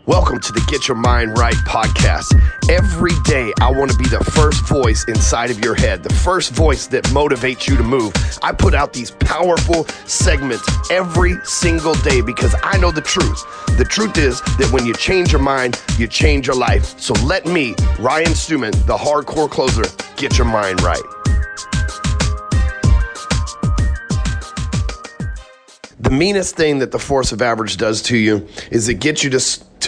Welcome to the Get Your Mind Right podcast. Every day, I want to be the first voice inside of your head, the first voice that motivates you to move. I put out these powerful segments every single day because I know the truth. The truth is that when you change your mind, you change your life. So let me, Ryan Stewman, the hardcore closer, get your mind right. The meanest thing that the force of average does to you is it gets you to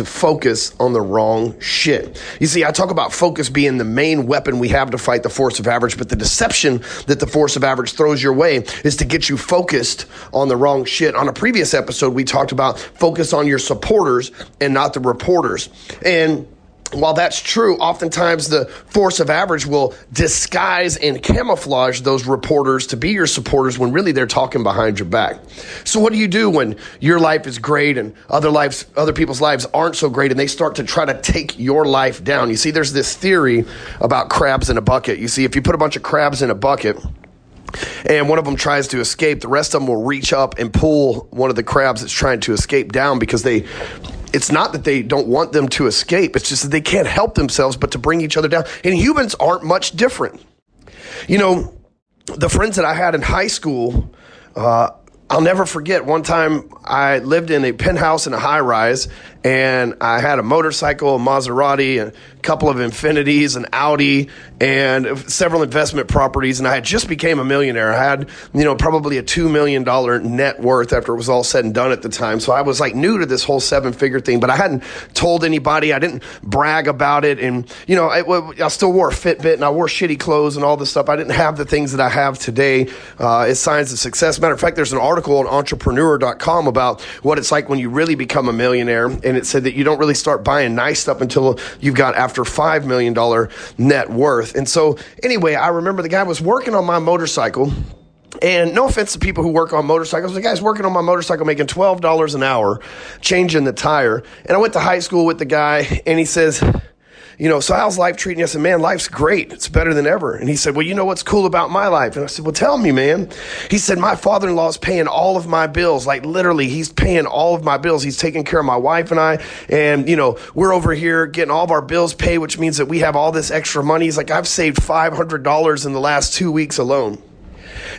focus on the wrong shit. You see, I talk about focus being the main weapon we have to fight the force of average, but the deception that the force of average throws your way is to get you focused on the wrong shit. On a previous episode, we talked about focus on your supporters and not the reporters. And while that's true, oftentimes the force of average will disguise and camouflage those reporters to be your supporters when really they're talking behind your back. So what do you do when your life is great and other people's lives aren't so great and they start to try to take your life down? You see, there's this theory about crabs in a bucket. You see, if you put a bunch of crabs in a bucket and one of them tries to escape, the rest of them will reach up and pull one of the crabs that's trying to escape down because it's not that they don't want them to escape. It's just that they can't help themselves but to bring each other down. And humans aren't much different. You know, the friends that I had in high school, I'll never forget. One time I lived in a penthouse in a high rise and I had a motorcycle, a Maserati, a couple of Infinities, an Audi, and several investment properties. And I had just became a millionaire. I had, probably a $2 million net worth after it was all said and done at the time. So I was like new to this whole 7-figure thing, but I hadn't told anybody. I didn't brag about it. And, I still wore a Fitbit and I wore shitty clothes and all this stuff. I didn't have the things that I have today as signs of success. Matter of fact, there's an article on entrepreneur.com about what it's like when you really become a millionaire. And it said that you don't really start buying nice stuff until you've got after $5 million net worth. And so anyway, I remember the guy was working on my motorcycle. And no offense to people who work on motorcycles, the guy's working on my motorcycle making $12 an hour, changing the tire. And I went to high school with the guy and he says, so how's life treating you? I said, man, life's great. It's better than ever. And he said, well, you know what's cool about my life? And I said, well, tell me, man. He said, my father-in-law is paying all of my bills. Like literally, he's paying all of my bills. He's taking care of my wife and I. And, we're over here getting all of our bills paid, which means that we have all this extra money. He's like, I've saved $500 in the last 2 weeks alone.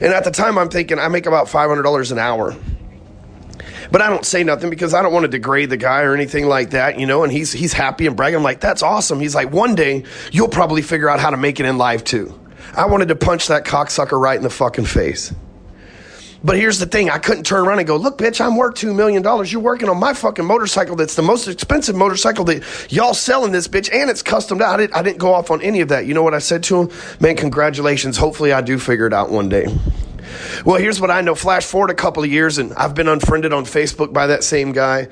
And at the time, I'm thinking I make about $500 an hour. But I don't say nothing because I don't want to degrade the guy or anything like that, and he's happy and bragging. I'm like, that's awesome. He's like, one day you'll probably figure out how to make it in life too. I wanted to punch that cocksucker right in the fucking face. But here's the thing. I couldn't turn around and go, look, bitch, I'm worth $2 million. You're working on my fucking motorcycle. That's the most expensive motorcycle that y'all selling this bitch. And it's custom out. I didn't go off on any of that. You know what I said to him? Man, congratulations. Hopefully I do figure it out one day. Well, here's what I know. Flash forward a couple of years, and I've been unfriended on Facebook by that same guy.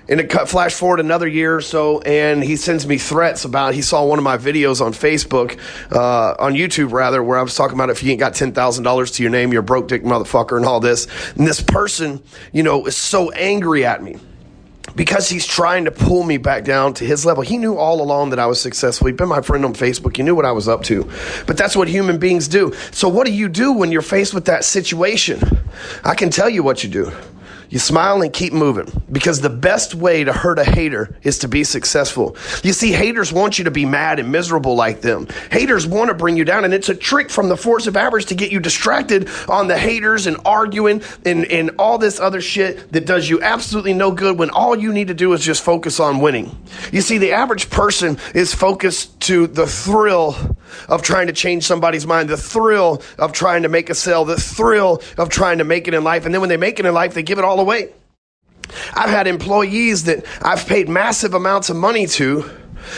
And flash forward another year or so, and he sends me threats about, he saw one of my videos on Facebook, on YouTube rather, where I was talking about if you ain't got $10,000 to your name, you're a broke dick motherfucker and all this. And this person, is so angry at me because he's trying to pull me back down to his level. He knew all along that I was successful. He'd been my friend on Facebook. He knew what I was up to. But that's what human beings do. So what do you do when you're faced with that situation? I can tell you what you do. You smile and keep moving, because the best way to hurt a hater is to be successful. You see, haters want you to be mad and miserable like them. Haters want to bring you down, and it's a trick from the force of average to get you distracted on the haters and arguing and all this other shit that does you absolutely no good when all you need to do is just focus on winning. You see, the average person is focused to the thrill of trying to change somebody's mind, the thrill of trying to make a sale, the thrill of trying to make it in life. And then when they make it in life, they give it all away. I've had employees that I've paid massive amounts of money to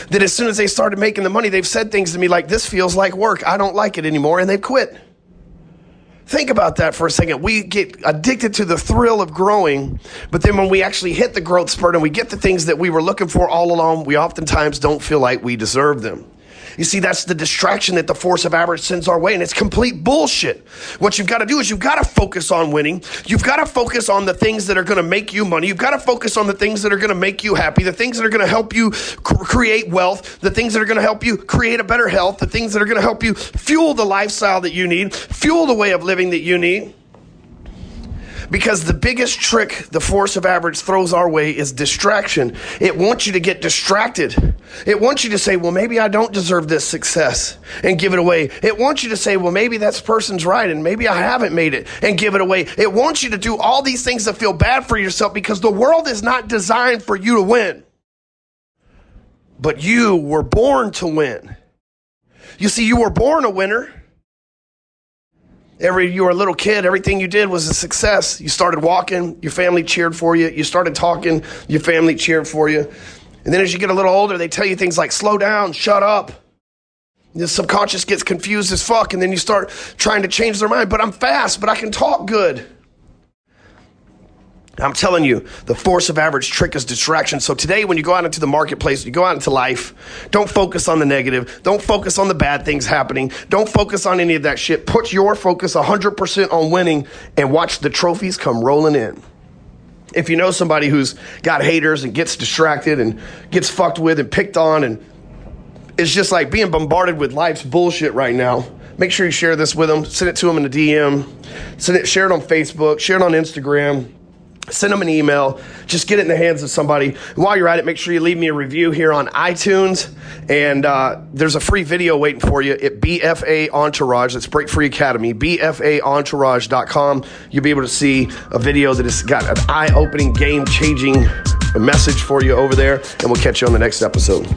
that as soon as they started making the money, they've said things to me like, this feels like work. I don't like it anymore. And they've quit. Think about that for a second. We get addicted to the thrill of growing, but then when we actually hit the growth spurt and we get the things that we were looking for all along, we oftentimes don't feel like we deserve them. You see, that's the distraction that the force of average sends our way, and it's complete bullshit. What you've got to do is you've got to focus on winning. You've got to focus on the things that are going to make you money. You've got to focus on the things that are going to make you happy, the things that are going to help you create wealth, the things that are going to help you create a better health, the things that are going to help you fuel the lifestyle that you need, fuel the way of living that you need. Because the biggest trick the force of average throws our way is distraction. It wants you to get distracted. It wants you to say, well, maybe I don't deserve this success and give it away. It wants you to say, well, maybe that person's right and maybe I haven't made it and give it away. It wants you to do all these things that feel bad for yourself because the world is not designed for you to win. But you were born to win. You see, you were born a winner. You were a little kid, everything you did was a success. You started walking, your family cheered for you. You started talking, your family cheered for you. And then as you get a little older, they tell you things like, slow down, shut up. The subconscious gets confused as fuck, and then you start trying to change their mind. But I'm fast, but I can talk good. I'm telling you, the force of average trick is distraction. So today, when you go out into the marketplace, you go out into life, don't focus on the negative. Don't focus on the bad things happening. Don't focus on any of that shit. Put your focus 100% on winning and watch the trophies come rolling in. If you know somebody who's got haters and gets distracted and gets fucked with and picked on and it's just like being bombarded with life's bullshit right now, make sure you share this with them. Send it to them in a DM. Share it on Facebook. Share it on Instagram. Send them an email. Just get it in the hands of somebody. While you're at it, make sure you leave me a review here on iTunes. And there's a free video waiting for you at BFA Entourage. That's Break Free Academy, BFAentourage.com. You'll be able to see a video that has got an eye-opening, game-changing message for you over there. And we'll catch you on the next episode.